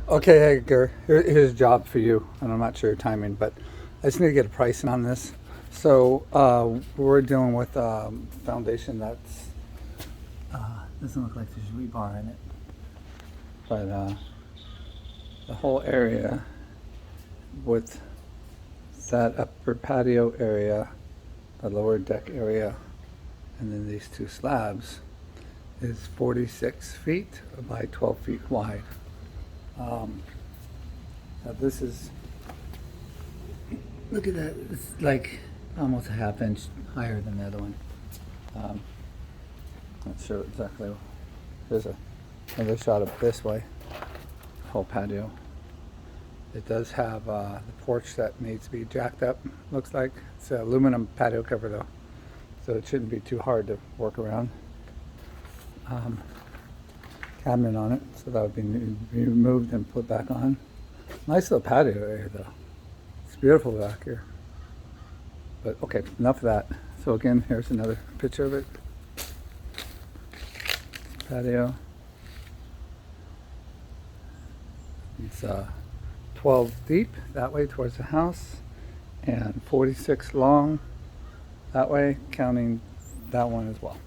Okay, Edgar, here's a job for you, and I'm not sure your timing, but I just need to get a pricing on this. So we're dealing with a foundation that's doesn't look like there's rebar in it, but the whole area with that upper patio area, the lower deck area, and then these two slabs is 46 feet by 12 feet wide. Um, Now this is, look at that, it's like almost a half inch higher than the other one. Um, Not sure exactly. There's another shot up this way, whole patio. It does have the porch that needs to be jacked up, looks like. It's an aluminum patio cover though, so it shouldn't be too hard to work around. Um, Cabinet on it, so that would be removed and put back on. Nice little patio area though. It's beautiful back here. But okay, enough of that. So again, here's another picture of it. Patio. It's 12 deep that way towards the house and 46 long that way, counting that one as well.